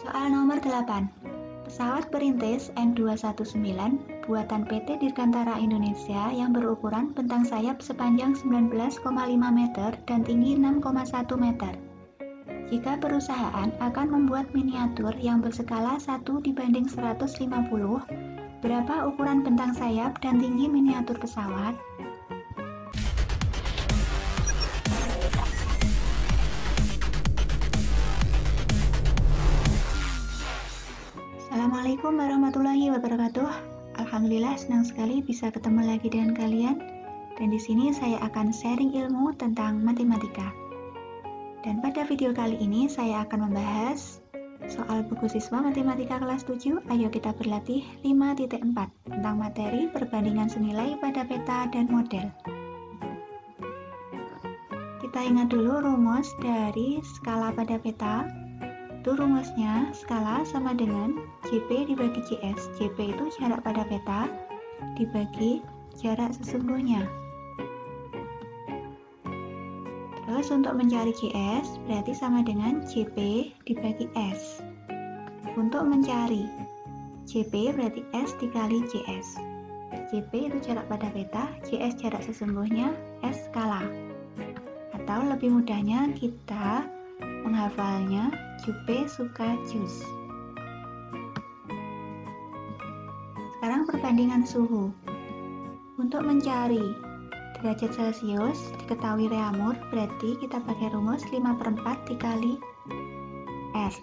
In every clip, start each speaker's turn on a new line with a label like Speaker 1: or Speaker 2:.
Speaker 1: Soal nomor 8. Pesawat perintis N219 buatan PT Dirgantara Indonesia yang berukuran bentang sayap sepanjang 19,5 meter dan tinggi 6,1 meter. Jika perusahaan akan membuat miniatur yang berskala 1:150, berapa ukuran bentang sayap dan tinggi miniatur pesawat? Assalamualaikum warahmatullahi wabarakatuh. Alhamdulillah senang sekali bisa ketemu lagi dengan kalian. Dan di sini saya akan sharing ilmu tentang matematika. Dan pada video kali ini saya akan membahas soal buku siswa matematika kelas 7. Ayo kita berlatih 5.4 tentang materi perbandingan senilai pada peta dan model. Kita ingat dulu rumus dari skala pada peta. Itu rumusnya skala sama dengan JP dibagi JS. JP itu jarak pada peta dibagi jarak sesungguhnya. Terus untuk mencari JS berarti sama dengan JP dibagi S. Untuk mencari JP berarti S dikali JS. JP itu jarak pada peta, JS jarak sesungguhnya, S skala. Atau lebih mudahnya kita menghafalnya Jupe suka jus. Sekarang perbandingan suhu. Untuk mencari derajat Celcius diketahui Reaumur, berarti kita pakai rumus 5/4 dikali R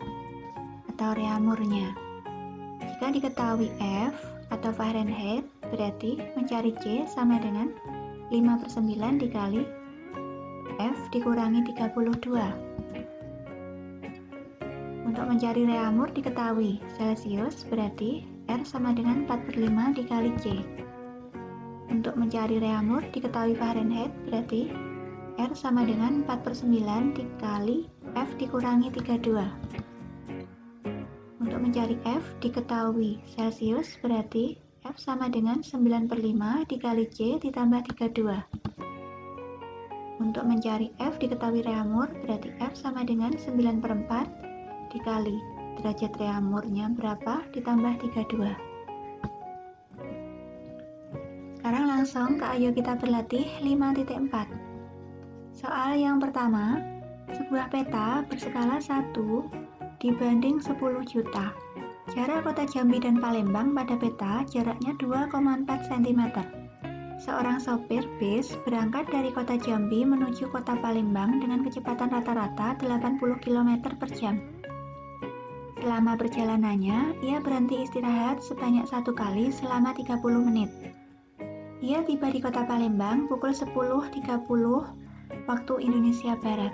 Speaker 1: atau Reaumurnya. Jika diketahui F atau Fahrenheit, berarti mencari C sama dengan 5/9 dikali F dikurangi 32. Untuk mencari Reaumur diketahui Celcius, berarti R sama dengan 4/5 dikali C. Untuk mencari Reaumur diketahui Fahrenheit, berarti R sama dengan 4/9 dikali F dikurangi 32. Untuk mencari F diketahui Celcius, berarti F sama dengan 9/5 dikali C ditambah 32. Untuk mencari F diketahui Reaumur, berarti F sama dengan 9/4 dikali derajat Reaumurnya berapa ditambah 32. Sekarang langsung ayo kita berlatih 5.4. Soal yang pertama, sebuah peta berskala 1 dibanding 10 juta. Jarak kota Jambi dan Palembang pada peta jaraknya 2,4 cm. Seorang sopir bis berangkat dari kota Jambi menuju kota Palembang dengan kecepatan rata-rata 80 km per jam. Selama perjalanannya, ia berhenti istirahat sebanyak 1 kali selama 30 menit. Ia tiba di kota Palembang pukul 10.30 waktu Indonesia Barat.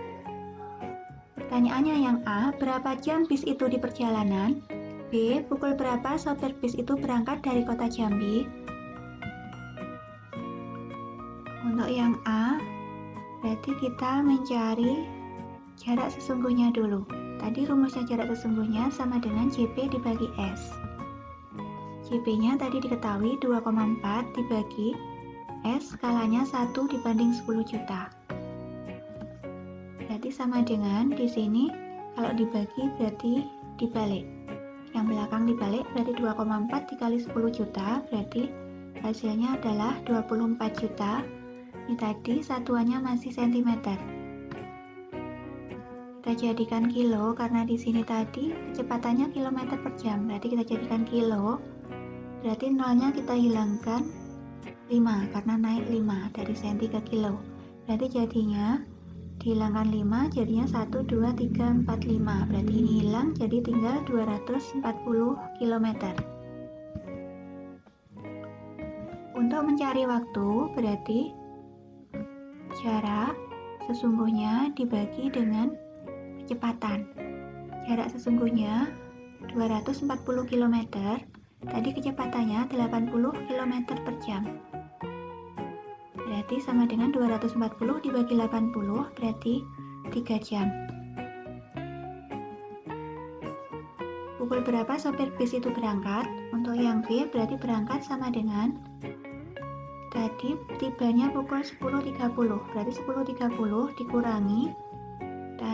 Speaker 1: Pertanyaannya yang A, berapa jam bis itu di perjalanan? B, pukul berapa sopir bis itu berangkat dari kota Jambi? Untuk yang A, berarti kita mencari jarak sesungguhnya dulu. Tadi rumusnya jarak sesungguhnya sama dengan JP dibagi S. JP-nya tadi diketahui 2,4 dibagi S, skalanya 1/10 juta. Berarti sama dengan di sini kalau dibagi berarti dibalik. Yang belakang dibalik berarti 2,4 dikali 10 juta, berarti hasilnya adalah 24 juta. Ini tadi satuannya masih cm. Kita jadikan kilo karena di sini tadi kecepatannya kilometer per jam, berarti kita jadikan kilo. Berarti nolnya kita hilangkan 5 karena naik 5 dari senti ke kilo. Berarti jadinya dihilangkan 5 jadinya 1, 2, 3, 4, 5. Berarti ini hilang jadi tinggal 240 km. Untuk mencari waktu berarti jarak sesungguhnya dibagi dengan kecepatan. Jarak sesungguhnya 240 km, tadi kecepatannya 80 km per jam. Berarti sama dengan 240 dibagi 80, berarti 3 jam. Pukul berapa sopir bis itu berangkat? Untuk yang B berarti berangkat sama dengan tadi tibanya pukul 10.30, berarti 10.30 dikurangi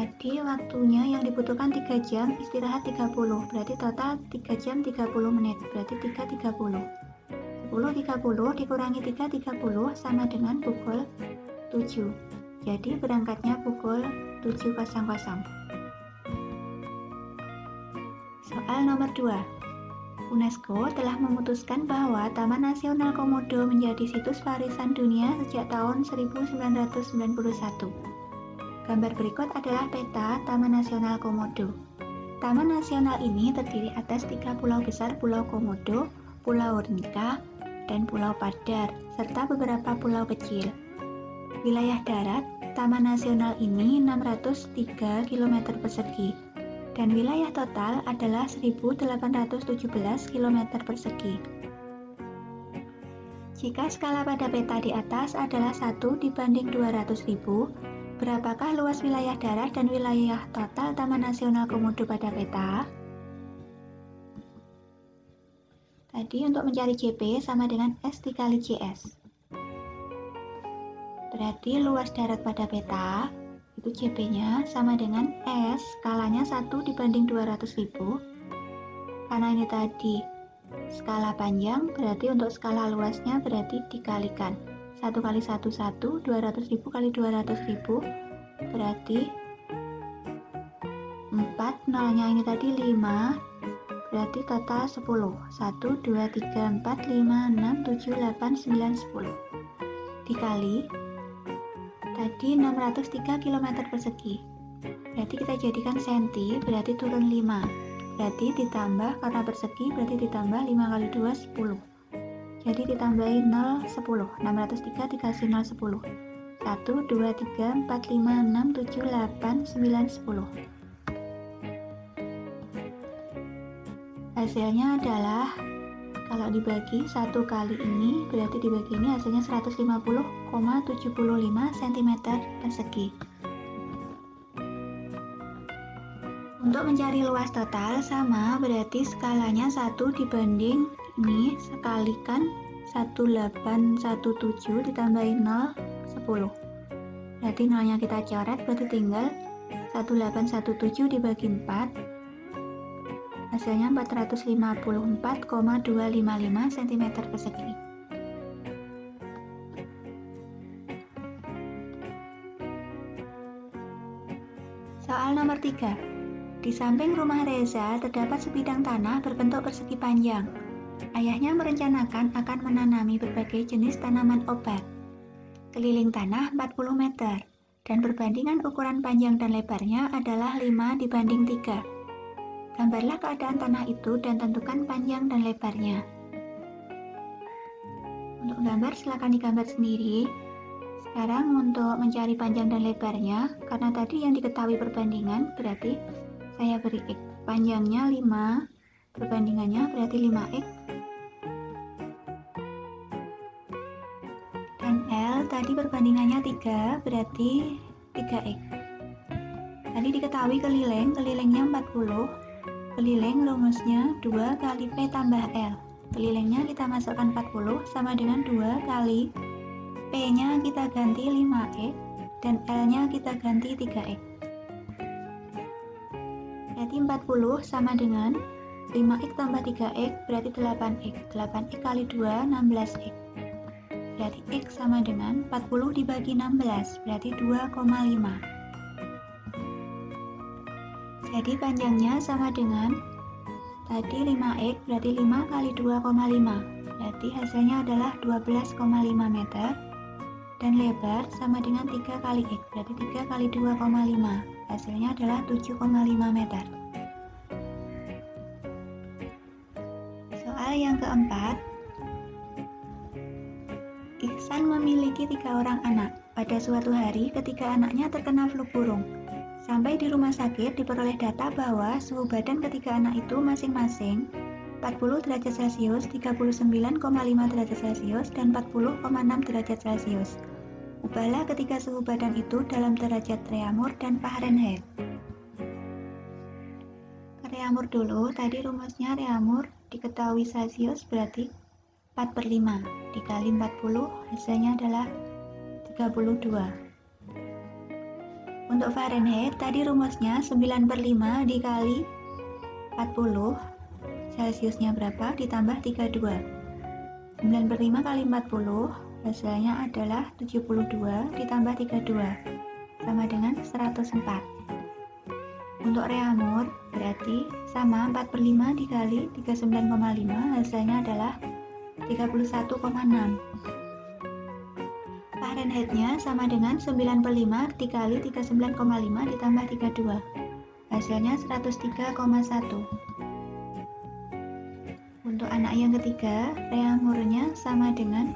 Speaker 1: Tadi waktunya yang dibutuhkan 3 jam, istirahat 30, berarti total 3 jam 30 menit, berarti 3.30. 10.30 dikurangi 3.30 sama dengan pukul 7. Jadi berangkatnya pukul 7.00. Soal nomor 2. UNESCO telah memutuskan bahwa Taman Nasional Komodo menjadi situs warisan dunia sejak tahun 1991. Gambar berikut adalah peta Taman Nasional Komodo. Taman nasional ini terdiri atas 3 pulau besar, Pulau Komodo, Pulau Nika, dan Pulau Padar, serta beberapa pulau kecil. Wilayah darat Taman Nasional ini 603 km persegi, dan wilayah total adalah 1.817 km persegi. Jika skala pada peta di atas adalah 1:200.000, berapakah luas wilayah darat dan wilayah total Taman Nasional Komodo pada peta? Tadi untuk mencari JP sama dengan S dikali JS. Berarti luas darat pada peta itu JP-nya sama dengan S, skalanya 1:200.000. Karena ini tadi skala panjang, berarti untuk skala luasnya berarti dikalikan. 1 kali 1, 1, 200.000 kali 200.000, berarti 4, nolnya ini tadi 5, berarti total 10. 1, 2, 3, 4, 5, 6, 7, 8, 9, 10. Dikali tadi 603 km persegi, berarti kita jadikan senti, berarti turun 5, berarti ditambah, karena persegi berarti ditambah 5 kali 2, 10, jadi ditambahin 0, 10, 603 dikasih 0, 10, 1, 2, 3, 4, 5, 6, 7, 8, 9, 10. Hasilnya adalah, kalau dibagi 1 kali ini, berarti dibagi ini hasilnya 150,75 cm persegi. Untuk mencari luas total sama, berarti skalanya 1 dibanding ini, sekalikan 1817 ditambahin 0, 10. Berarti nolnya kita coret, berarti tinggal 1817 dibagi 4. Hasilnya 454,255 cm persegi. Soal nomor 3. Di samping rumah Reza terdapat sebidang tanah berbentuk persegi panjang. Ayahnya merencanakan akan menanami berbagai jenis tanaman obat. Keliling tanah 40 meter, dan perbandingan ukuran panjang dan lebarnya adalah 5:3. Gambarlah keadaan tanah itu dan tentukan panjang dan lebarnya. Untuk gambar silakan digambar sendiri. Sekarang untuk mencari panjang dan lebarnya, karena tadi yang diketahui perbandingan, berarti saya beri X. Panjangnya 5, perbandingannya berarti 5X. Dan L tadi perbandingannya 3, berarti 3X. Tadi diketahui kelilingnya 40. Keliling rumusnya 2 kali P tambah L. Kelilingnya kita masukkan 40 sama dengan 2 kali P-nya kita ganti 5X dan L-nya kita ganti 3X. Berarti 40 sama dengan 5X tambah 3X berarti 8X. 8X kali 2, 16X. Berarti X sama dengan 40 dibagi 16, berarti 2,5. Jadi panjangnya sama dengan tadi 5X, berarti 5 kali 2,5. Berarti hasilnya adalah 12,5 meter. Dan lebar sama dengan 3 kali X, berarti 3 kali 2,5. Hasilnya adalah 7,5 meter. Soal yang keempat. Ihsan memiliki 3 orang anak. Pada suatu hari, ketiga anaknya terkena flu burung. Sampai di rumah sakit diperoleh data bahwa suhu badan ketiga anak itu masing-masing 40 derajat Celcius, 39,5 derajat Celcius, dan 40,6 derajat Celcius. Ubahlah ketiga suhu badan itu dalam derajat Reaumur dan Fahrenheit. Reaumur dulu, tadi rumusnya Reaumur diketahui Celcius berarti 4/5 dikali 40, hasilnya adalah 32. Untuk Fahrenheit, tadi rumusnya 9/5 dikali 40, Celsiusnya berapa? Ditambah 32. 9/5 kali 40, hasilnya adalah 72 ditambah 32, sama dengan 104. Untuk Reaumur, berarti sama 4/5 dikali 39,5, hasilnya adalah 31,6. Fahrenheitnya sama dengan 9/5 dikali 39,5 ditambah 32, hasilnya 103,1. Untuk anak yang ketiga, Reaumurnya sama dengan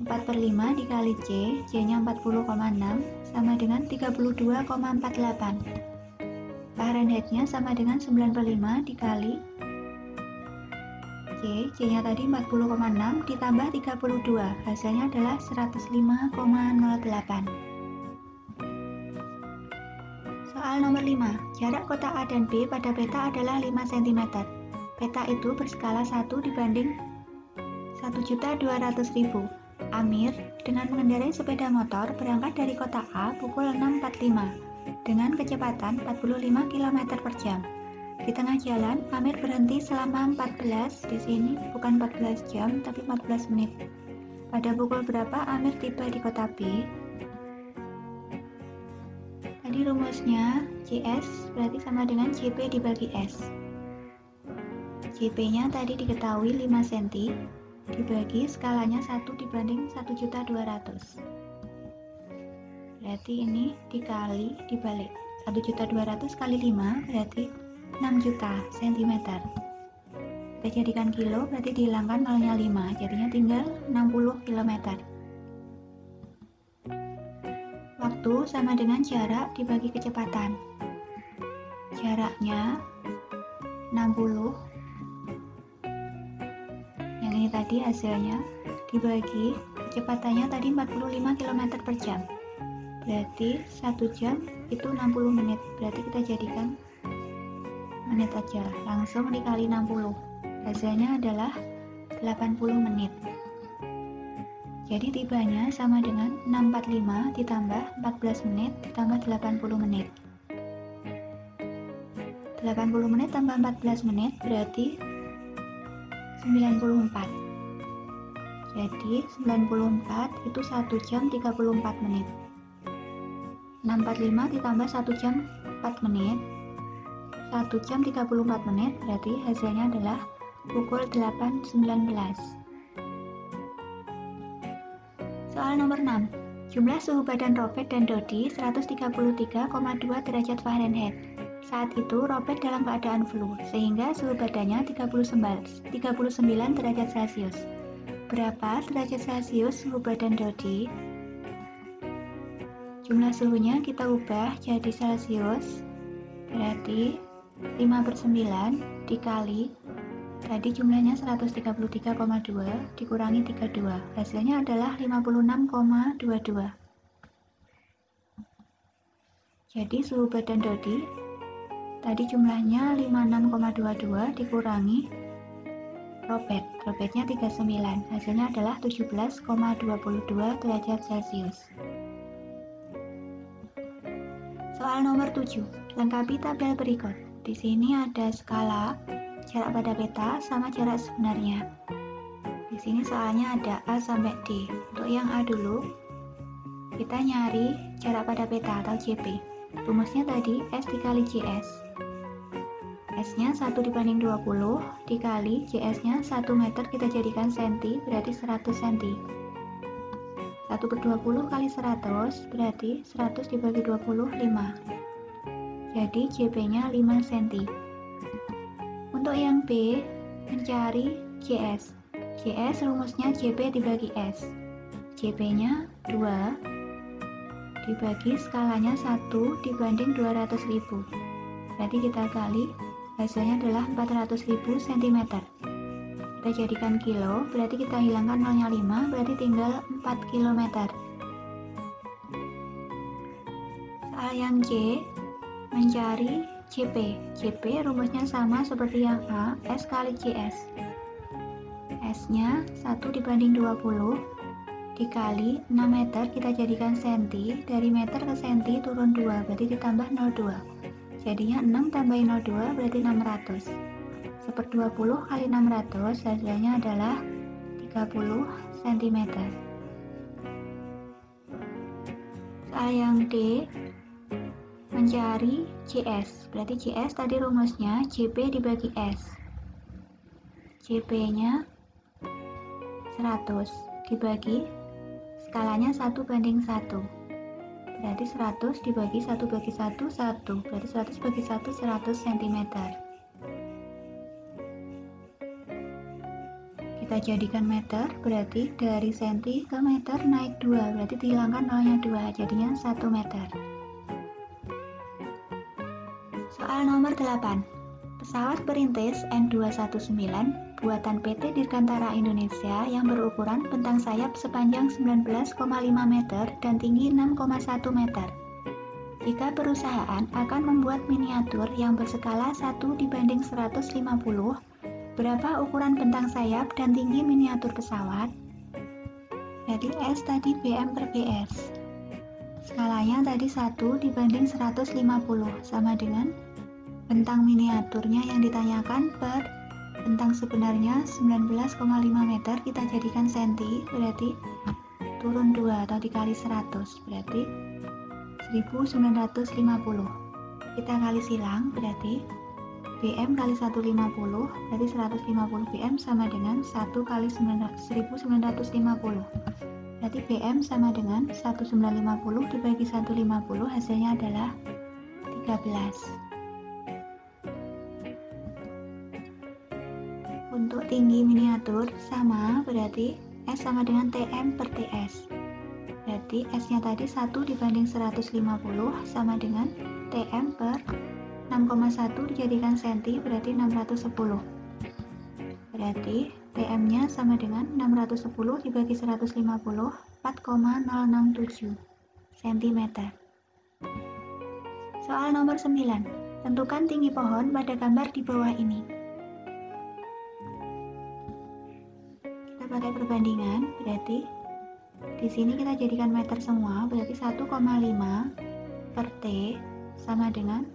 Speaker 1: 4/5 dikali C, C-nya 40,6, sama dengan 32,48. Fahrenheitnya sama dengan 9/5 dikali C, C-nya tadi 40,6 ditambah 32, hasilnya adalah 105,08. Soal nomor 5, jarak kotak A dan B pada peta adalah 5 cm. Peta itu berskala 1 dibanding 1.200.000. Amir dengan mengendarai sepeda motor berangkat dari kota A pukul 6.45 dengan kecepatan 45 km per jam. Di tengah jalan, Amir berhenti selama 14, di sini bukan 14 jam, tapi 14 menit. Pada pukul berapa Amir tiba di kota B? Tadi rumusnya CS berarti sama dengan CP dibagi S. CP-nya tadi diketahui 5 cm, dibagi skalanya 1 dibanding 1.200.000. Berarti ini dikali dibalik. 1.200.000 kali 5 berarti 6 juta cm. Kita jadikan kilo berarti dihilangkan nolnya 5, jadinya tinggal 60 km. Waktu sama dengan jarak dibagi kecepatan. Jaraknya 60, yang ini tadi hasilnya, dibagi kecepatannya tadi 45 km per jam. Berarti 1 jam itu 60 menit. Berarti kita jadikan menit aja, langsung dikali 60, hasilnya adalah 80 menit. Jadi tibanya sama dengan 645 ditambah 14 menit ditambah 80 menit. 80 menit tambah 14 menit berarti 94. Jadi 94 itu 1 jam 34 menit. 645 ditambah 1 jam 4 menit, 1 jam 34 menit berarti hasilnya adalah pukul 8.19. Soal nomor 6. Jumlah suhu badan Robert dan Dodi 133,2 derajat Fahrenheit. Saat itu Robert dalam keadaan flu, sehingga suhu badannya 39 derajat Celcius. Berapa derajat Celcius suhu badan Dodi? Jumlah suhunya kita ubah jadi Celcius, berarti 5/9 dikali tadi jumlahnya 133,2 dikurangi 32, hasilnya adalah 56,22. Jadi suhu badan Dodi tadi jumlahnya 56,22 dikurangi Robertnya 39, hasilnya adalah 17,22 derajat Celcius. Soal nomor 7, lengkapi tabel berikut. Di sini ada skala, jarak pada peta, sama jarak sebenarnya. Di sini soalnya ada A sampai D. Untuk yang A dulu, kita nyari jarak pada peta atau JP. Rumusnya tadi S dikali JS. S-nya 1 dibanding 20 dikali JS-nya 1 meter kita jadikan senti, berarti 100 cm. 1/20 kali 100 berarti 100 dibagi 20, 5. Jadi JP-nya 5 cm. Untuk yang B, mencari JS. JS rumusnya JP dibagi S. JP-nya 2 dibagi skalanya 1 dibanding 200.000. Berarti kita kali, hasilnya adalah 400.000 cm. Kita jadikan kilo, berarti kita hilangkan nolnya 5, berarti tinggal 4 km. Soal yang C, mencari JP. JP rumusnya sama seperti yang A, S kali JS. S-nya 1 dibanding 20 dikali 6 meter kita jadikan senti, dari meter ke senti turun 2, berarti ditambah 0,2. Jadinya 6 tambahin 0,2 berarti 600. 1/20 kali 600 hasilnya adalah 30 cm. Soal yang D, mencari JS. Berarti JS tadi rumusnya JP dibagi S. JP-nya 100 dibagi skalanya 1/1. Berarti 100 dibagi 1 bagi 1, 1. Berarti 100 bagi 1, 100 cm. Kita jadikan meter, berarti dari senti ke meter naik 2. Berarti dihilangkan nolnya 2, jadinya 1 meter. Soal nomor 8. Pesawat perintis N219 buatan PT Dirgantara Indonesia yang berukuran bentang sayap sepanjang 19,5 meter dan tinggi 6,1 meter. Jika perusahaan akan membuat miniatur yang berskala 1:150, berapa ukuran bentang sayap dan tinggi miniatur pesawat? Jadi S tadi BM per BS. Skalanya tadi 1:150 sama dengan bentang miniaturnya yang ditanyakan per bentang sebenarnya 19,5 meter, kita jadikan senti, berarti turun 2 atau dikali 100, berarti 1950. Kita kali silang, berarti BM kali 150, berarti 150 BM sama dengan 1 kali 1950. Berarti BM sama dengan 1950 dibagi 150, hasilnya adalah 13. Untuk tinggi miniatur sama, berarti S sama dengan TM per TS. Berarti S-nya tadi 1/150 sama dengan TM per 6,1 dijadikan senti, berarti 610. Berarti TM-nya sama dengan 610 dibagi 150, 4,067 cm. Soal nomor 9. Tentukan tinggi pohon pada gambar di bawah ini. Pakai perbandingan, berarti di sini kita jadikan meter semua, berarti 1,5 per T sama dengan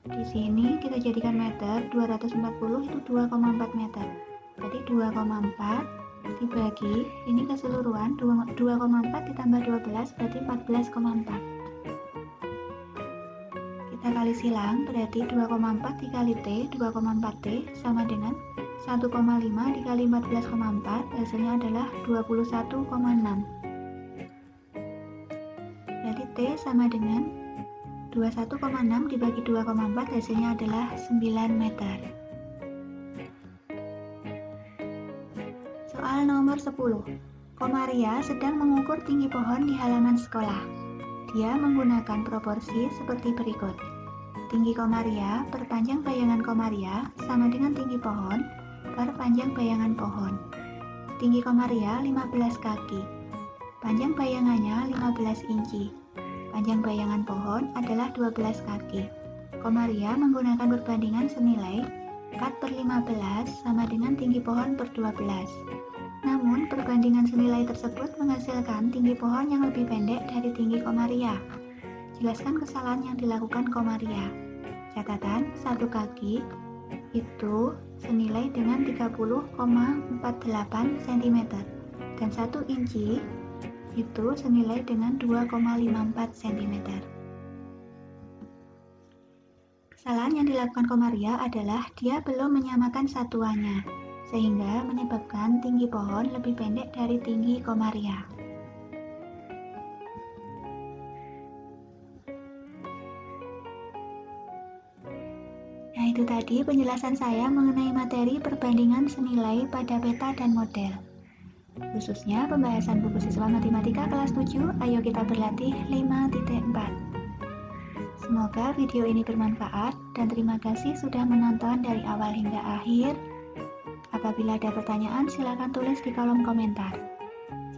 Speaker 1: di sini kita jadikan meter, 240 itu 2,4 meter. Berarti 2,4 dibagi ini keseluruhan 2,4 ditambah 12 berarti 14,4. Kita kali silang, berarti 2,4 dikali T, 2,4T sama dengan 1,5 dikali 14,4, hasilnya adalah 21,6. Berarti T sama dengan 21,6 dibagi 2,4, hasilnya adalah 9 meter. Soal nomor 10. Komaria sedang mengukur tinggi pohon di halaman sekolah. Dia menggunakan proporsi seperti berikut. Tinggi komaria per panjang bayangan komaria sama dengan tinggi pohon per panjang bayangan pohon. Tinggi komaria 15 kaki. Panjang bayangannya 15 inci. Panjang bayangan pohon adalah 12 kaki. Komaria menggunakan perbandingan senilai 4/15 sama dengan tinggi pohon per 12. Namun, perbandingan senilai tersebut menghasilkan tinggi pohon yang lebih pendek dari tinggi komaria. Jelaskan kesalahan yang dilakukan komaria. Catatan, 1 kaki itu senilai dengan 30,48 cm dan 1 inci itu senilai dengan 2,54 cm. Kesalahan yang dilakukan komaria adalah dia belum menyamakan satuannya, sehingga menyebabkan tinggi pohon lebih pendek dari tinggi komaria. Nah, itu tadi penjelasan saya mengenai materi perbandingan senilai pada peta dan model. Khususnya pembahasan buku siswa matematika kelas 7, ayo kita berlatih 5.4. Semoga video ini bermanfaat dan terima kasih sudah menonton dari awal hingga akhir. Apabila ada pertanyaan, silakan tulis di kolom komentar.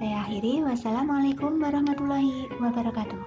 Speaker 1: Saya akhiri, wassalamualaikum warahmatullahi wabarakatuh.